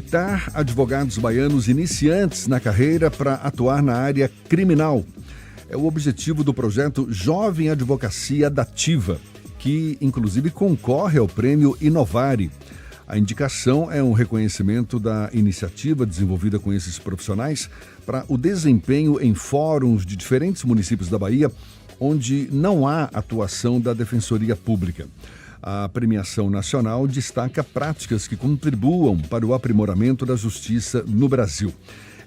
capacitar advogados baianos iniciantes na carreira para atuar na área criminal. É o objetivo do projeto Jovem Advocacia Dativa, que inclusive concorre ao prêmio Inovare. A indicação é um reconhecimento da iniciativa desenvolvida com esses profissionais para o desempenho em fóruns de diferentes municípios da Bahia, onde não há atuação da Defensoria Pública. A premiação nacional destaca práticas que contribuam para o aprimoramento da justiça no Brasil.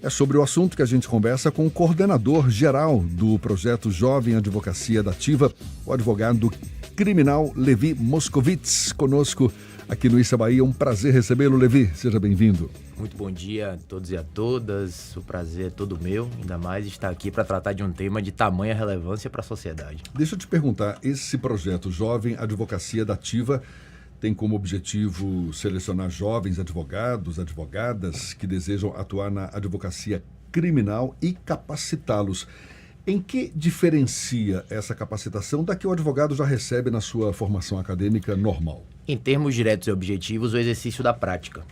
É sobre o assunto que a gente conversa com o coordenador geral do projeto Jovem Advocacia Dativa, o advogado criminal Levi Moscovitz, conosco aqui no Issa Bahia. Um prazer recebê-lo, Levi. Seja bem-vindo. Muito bom dia a todos e a todas. O prazer é todo meu, ainda mais estar aqui para tratar de um tema de tamanha relevância para a sociedade. Deixa eu te perguntar, esse projeto Jovem Advocacia Dativa tem como objetivo selecionar jovens advogados, advogadas que desejam atuar na advocacia criminal e capacitá-los. Em que diferencia essa capacitação da que o advogado já recebe na sua formação acadêmica normal? Em termos diretos e objetivos, o exercício da prática.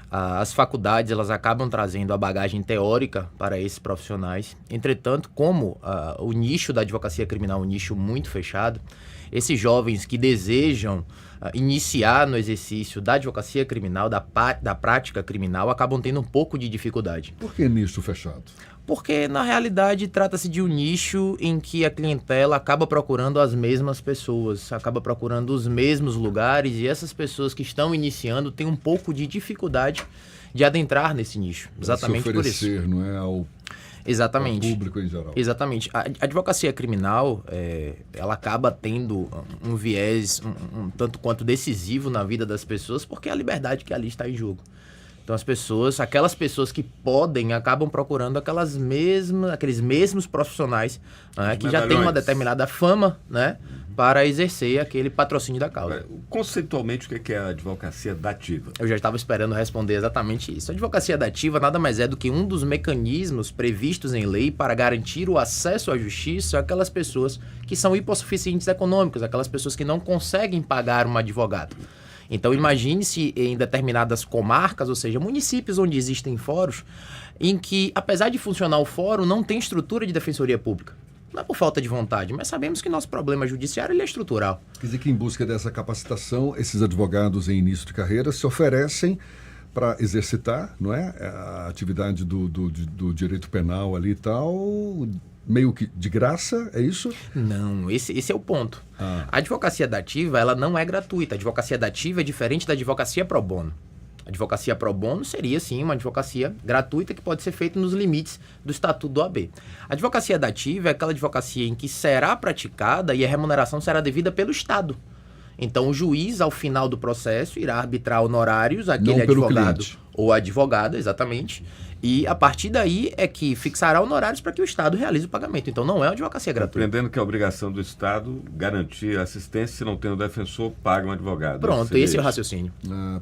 As faculdades elas acabam trazendo a bagagem teórica para esses profissionais. Entretanto, como o nicho da advocacia criminal é um nicho muito fechado, esses jovens que desejam iniciar no exercício da advocacia criminal, da prática criminal, acabam tendo um pouco de dificuldade. Por que nicho fechado? Porque, na realidade, trata-se de um nicho em que a clientela acaba procurando as mesmas pessoas, acaba procurando os mesmos lugares, e essas pessoas que estão iniciando têm um pouco de dificuldade de adentrar nesse nicho. Exatamente por isso. Se oferecer, não é, ao público em geral. Exatamente. A advocacia criminal, ela acaba tendo um viés um tanto quanto decisivo na vida das pessoas, porque é a liberdade que ali está em jogo. Então aquelas pessoas que podem, acabam procurando aqueles mesmos profissionais, né, que já têm uma determinada fama, né, para exercer aquele patrocínio da causa. Conceitualmente, o que é a advocacia dativa? Eu já estava esperando responder exatamente isso. A advocacia dativa nada mais é do que um dos mecanismos previstos em lei para garantir o acesso à justiça àquelas pessoas que são hipossuficientes econômicos, aquelas pessoas que não conseguem pagar um advogado. Então, imagine-se em determinadas comarcas, ou seja, municípios onde existem fóruns, em que, apesar de funcionar o fórum, não tem estrutura de defensoria pública. Não é por falta de vontade, mas sabemos que nosso problema judiciário ele é estrutural. Quer dizer que, em busca dessa capacitação, esses advogados em início de carreira se oferecem para exercitar, não é, a atividade do direito penal ali e tal, meio que de graça, é isso? Não, esse é o ponto. A advocacia dativa, ela não é gratuita. A advocacia dativa é diferente da advocacia pro bono. A advocacia pro bono seria, sim, uma advocacia gratuita que pode ser feita nos limites do Estatuto do AB. A advocacia dativa é aquela advocacia em que será praticada e a remuneração será devida pelo Estado. Então, o juiz, ao final do processo, irá arbitrar honorários àquele advogado ou advogada, exatamente, e a partir daí é que fixará honorários para que o Estado realize o pagamento. Então, não é uma advocacia gratuita. Compreendendo que é a obrigação do Estado garantir assistência, se não tem um defensor, paga um advogado. Pronto, esse é o raciocínio.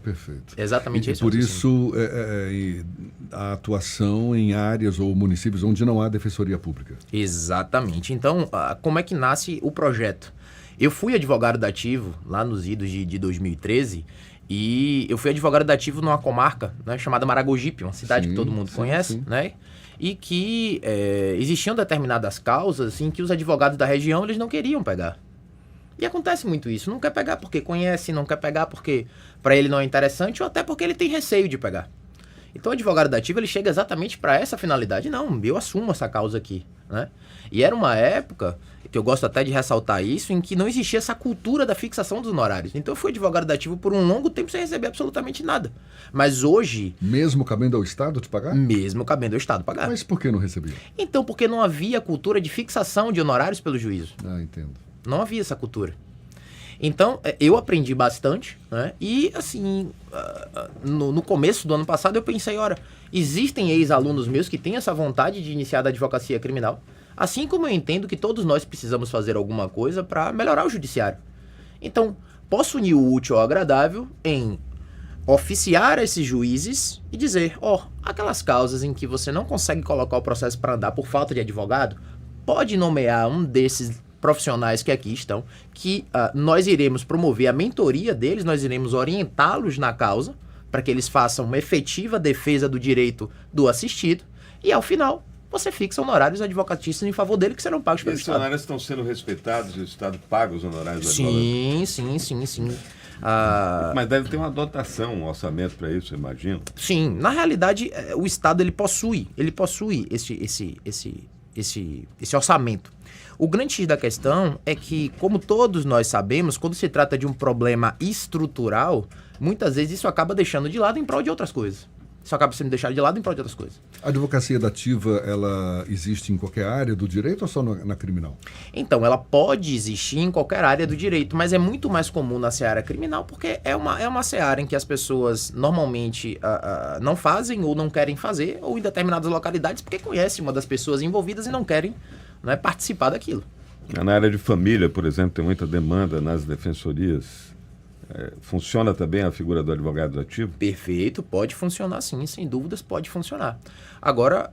Perfeito. Exatamente esse é o raciocínio. Por isso, a atuação em áreas ou municípios onde não há defensoria pública. Exatamente. Então, como é que nasce o projeto? Eu fui advogado dativo lá nos idos de 2013 e eu fui advogado dativo numa comarca, né, chamada Maragogipe, uma cidade que todo mundo conhece, né? E que existiam determinadas causas em que os advogados da região eles não queriam pegar. E acontece muito isso. Não quer pegar porque conhece, não quer pegar porque para ele não é interessante ou até porque ele tem receio de pegar. Então o advogado dativo ele chega exatamente para essa finalidade. Não, eu assumo essa causa aqui, né? E era uma época, que eu gosto até de ressaltar isso, em que não existia essa cultura da fixação dos honorários. Então eu fui advogado dativo por um longo tempo sem receber absolutamente nada. Mas hoje... Mesmo cabendo ao Estado te pagar? Mesmo cabendo ao Estado pagar. Mas por que não recebia? Então, porque não havia cultura de fixação de honorários pelo juízo. Entendo. Não havia essa cultura. Então, eu aprendi bastante, né? E, assim, no começo do ano passado eu pensei, existem ex-alunos meus que têm essa vontade de iniciar da advocacia criminal, assim como eu entendo que todos nós precisamos fazer alguma coisa para melhorar o judiciário. Então, posso unir o útil ao agradável em oficiar esses juízes e dizer, aquelas causas em que você não consegue colocar o processo para andar por falta de advogado, pode nomear um desses profissionais que aqui estão, que nós iremos promover a mentoria deles, nós iremos orientá-los na causa, para que eles façam uma efetiva defesa do direito do assistido e, ao final, você fixa honorários advocatícios em favor dele que serão pagos pelo Esses Estado. honorários estão sendo respeitados e o Estado paga os honorários do advogado? Sim. Mas deve ter uma dotação, um orçamento para isso, eu imagino. Sim, na realidade, o Estado ele possui esse orçamento. O grande X da questão é que, como todos nós sabemos, quando se trata de um problema estrutural, muitas vezes isso acaba deixando de lado em prol de outras coisas. Isso acaba sendo deixado de lado em prol de outras coisas. A advocacia dativa, ela existe em qualquer área do direito ou só na criminal? Então, ela pode existir em qualquer área do direito, mas é muito mais comum na seara criminal, porque é uma seara em que as pessoas normalmente não fazem ou não querem fazer, ou em determinadas localidades, porque conhecem uma das pessoas envolvidas e não querem, né, participar daquilo. Na área de família, por exemplo, tem muita demanda nas defensorias. Funciona também a figura do advogado dativo? Perfeito, pode funcionar sim, sem dúvidas pode funcionar. Agora,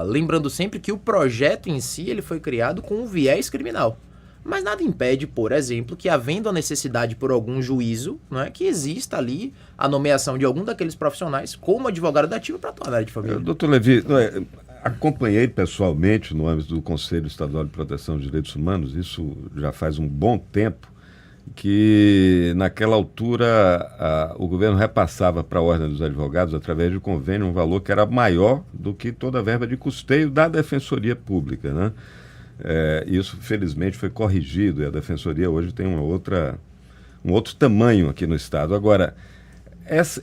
lembrando sempre que o projeto em si ele foi criado com um viés criminal. Mas nada impede, por exemplo, que havendo a necessidade por algum juízo, né, que exista ali a nomeação de algum daqueles profissionais como advogado dativo para atuar na área de família. Doutor Levi, acompanhei pessoalmente no âmbito do Conselho Estadual de Proteção de Direitos Humanos, isso já faz um bom tempo, que naquela altura o governo repassava para a Ordem dos Advogados, através de convênio, um valor que era maior do que toda a verba de custeio da Defensoria Pública, né? Isso, felizmente, foi corrigido e a Defensoria hoje tem um outro tamanho aqui no Estado. Agora,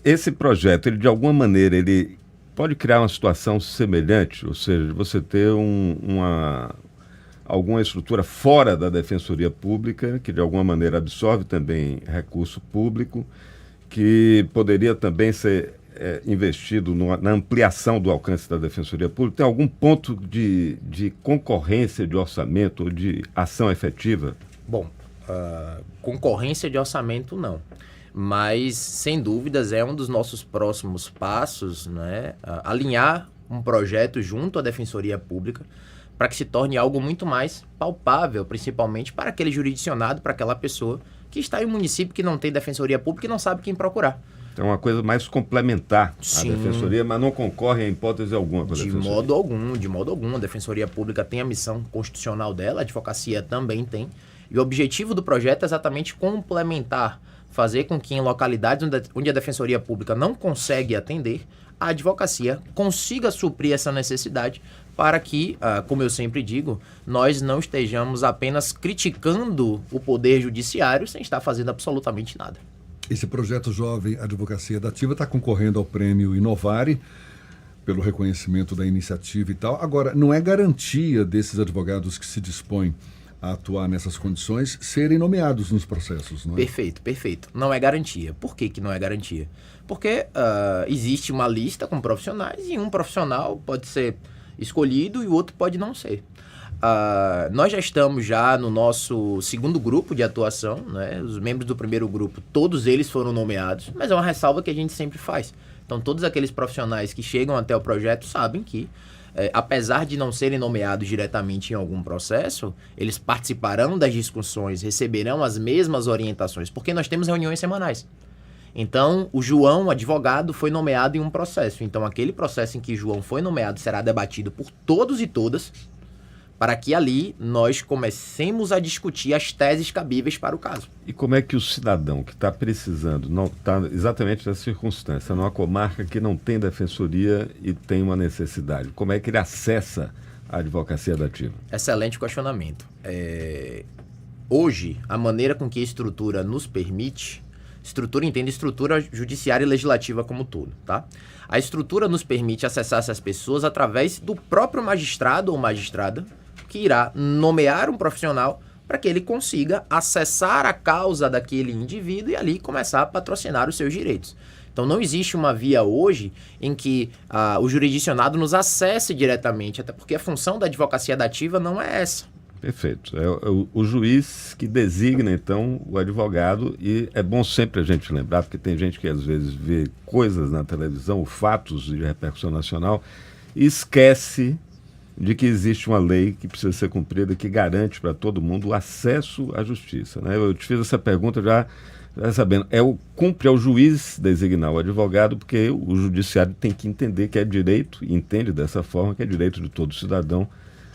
esse projeto, ele de alguma maneira, ele pode criar uma situação semelhante, ou seja, você ter alguma estrutura fora da Defensoria Pública, que de alguma maneira absorve também recurso público, que poderia também ser investido na ampliação do alcance da Defensoria Pública. Tem algum ponto de concorrência de orçamento ou de ação efetiva? Bom, concorrência de orçamento não. Mas, sem dúvidas, é um dos nossos próximos passos, né? Alinhar um projeto junto à Defensoria Pública para que se torne algo muito mais palpável, principalmente para aquele jurisdicionado, para aquela pessoa que está em um município que não tem Defensoria Pública e não sabe quem procurar. É uma coisa mais complementar Sim. à Defensoria, mas não concorre em hipótese alguma com a Defensoria. De modo algum. A Defensoria Pública tem a missão constitucional dela, a advocacia também tem. E o objetivo do projeto é exatamente complementar, fazer com que em localidades onde a Defensoria Pública não consegue atender, a advocacia consiga suprir essa necessidade para que, como eu sempre digo, nós não estejamos apenas criticando o poder judiciário sem estar fazendo absolutamente nada. Esse projeto Jovem Advocacia Dativa está concorrendo ao prêmio Inovare, pelo reconhecimento da iniciativa e tal. Agora, não é garantia desses advogados que se dispõem a atuar nessas condições serem nomeados nos processos, não é? Perfeito. Não é garantia. Por que não é garantia? Porque existe uma lista com profissionais e um profissional pode ser escolhido e o outro pode não ser. Nós já estamos no nosso segundo grupo de atuação, né? Os membros do primeiro grupo, todos eles foram nomeados, mas é uma ressalva que a gente sempre faz. Então, todos aqueles profissionais que chegam até o projeto sabem que, apesar de não serem nomeados diretamente em algum processo, eles participarão das discussões, receberão as mesmas orientações, porque nós temos reuniões semanais. Então, o João, advogado, foi nomeado em um processo. Então, aquele processo em que João foi nomeado será debatido por todos e todas, para que ali nós comecemos a discutir as teses cabíveis para o caso. E como é que o cidadão que está precisando, não está exatamente nessa circunstância, numa comarca que não tem defensoria e tem uma necessidade, como é que ele acessa a advocacia dativa? Excelente questionamento. Hoje, a maneira com que a estrutura nos permite, entende estrutura judiciária e legislativa como um todo, tá? A estrutura nos permite acessar essas pessoas através do próprio magistrado ou magistrada, que irá nomear um profissional para que ele consiga acessar a causa daquele indivíduo e ali começar a patrocinar os seus direitos. Então não existe uma via hoje em que o jurisdicionado nos acesse diretamente, até porque a função da advocacia dativa não é essa. Perfeito. É o juiz que designa, então, o advogado, e é bom sempre a gente lembrar, porque tem gente que às vezes vê coisas na televisão, fatos de repercussão nacional, e esquece de que existe uma lei que precisa ser cumprida, que garante para todo mundo o acesso à justiça, né? Eu te fiz essa pergunta já Vai sabendo, cumpre ao juiz designar o advogado, porque o judiciário tem que entender que é direito, e entende dessa forma, que é direito de todo cidadão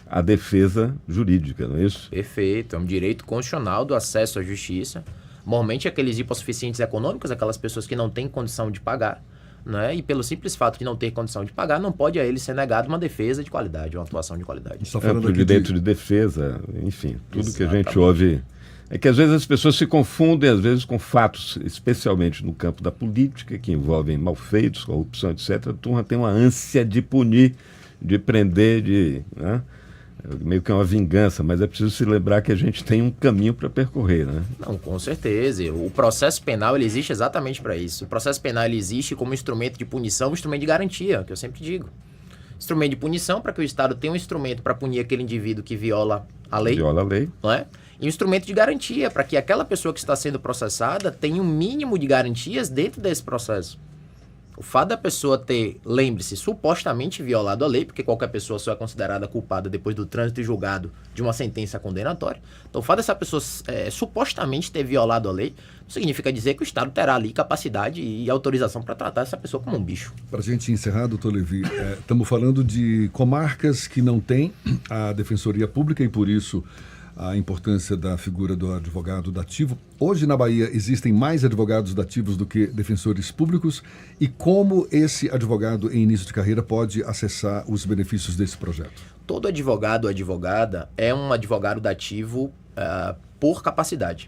a defesa jurídica, não é isso? Perfeito, é um direito constitucional do acesso à justiça. Normalmente aqueles hipossuficientes econômicos, aquelas pessoas que não têm condição de pagar, né? E pelo simples fato de não ter condição de pagar, não pode a ele ser negado uma defesa de qualidade, uma atuação de qualidade. O direito de defesa, enfim, tudo Exatamente. Que a gente ouve. É que às vezes as pessoas se confundem, às vezes, com fatos, especialmente no campo da política, que envolvem malfeitos, corrupção, etc. A turma tem uma ânsia de punir, de prender, né? Meio que é uma vingança, mas é preciso se lembrar que a gente tem um caminho para percorrer, né? Não, com certeza. O processo penal ele existe exatamente para isso. O processo penal ele existe como instrumento de punição, instrumento de garantia, que eu sempre digo. Instrumento de punição para que o Estado tenha um instrumento para punir aquele indivíduo que viola a lei. Viola a lei. Não é? E um instrumento de garantia para que aquela pessoa que está sendo processada tenha um mínimo de garantias dentro desse processo. O fato da pessoa ter, lembre-se, supostamente violado a lei, porque qualquer pessoa só é considerada culpada depois do trânsito e julgado de uma sentença condenatória. Então, o fato dessa pessoa supostamente ter violado a lei, significa dizer que o Estado terá ali capacidade e autorização para tratar essa pessoa como um bicho. Para a gente encerrar, doutor Levi, estamos falando de comarcas que não têm a Defensoria Pública e, por isso, a importância da figura do advogado dativo. Hoje, na Bahia, existem mais advogados dativos do que defensores públicos. E como esse advogado em início de carreira pode acessar os benefícios desse projeto? Todo advogado ou advogada é um advogado dativo por capacidade.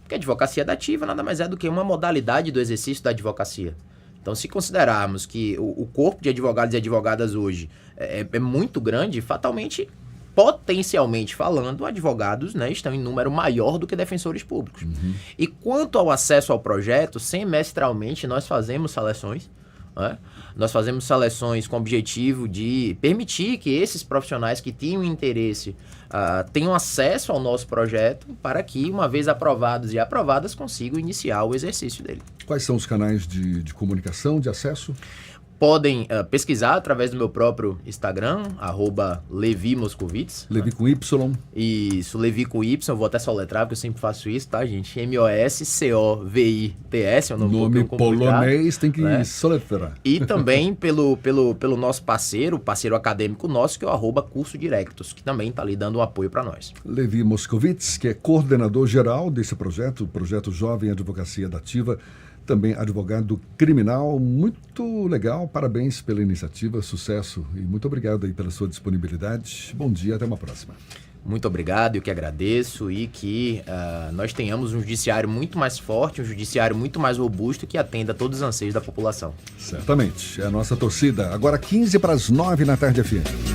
Porque a advocacia dativa nada mais é do que uma modalidade do exercício da advocacia. Então, se considerarmos que o corpo de advogados e advogadas hoje é muito grande, fatalmente, potencialmente falando, advogados, né, estão em número maior do que defensores públicos. Uhum. E quanto ao acesso ao projeto, semestralmente nós fazemos seleções, né? Nós fazemos seleções com o objetivo de permitir que esses profissionais que tinham interesse tenham acesso ao nosso projeto para que, uma vez aprovados e aprovadas, consigam iniciar o exercício dele. Quais são os canais de comunicação, de acesso? Podem pesquisar através do meu próprio Instagram, @LeviMoscovitz. Levi com Y. Isso, Levi com Y, eu vou até soletrar, porque eu sempre faço isso, tá, gente? MOSCOVITS, é o nome polonês, tem que soletrar. E também pelo nosso parceiro acadêmico nosso, que é o @Curso Directus, que também está ali dando um apoio para nós. Levi Moscovitz, que é coordenador geral desse projeto, o projeto Jovem Advocacia Dativa, também advogado criminal, muito legal, parabéns pela iniciativa, sucesso e muito obrigado aí pela sua disponibilidade. Bom dia, até uma próxima. Muito obrigado, eu que agradeço e que nós tenhamos um judiciário muito mais forte, um judiciário muito mais robusto que atenda a todos os anseios da população. Certamente, é a nossa torcida. Agora 15 para as 9 na tarde FM.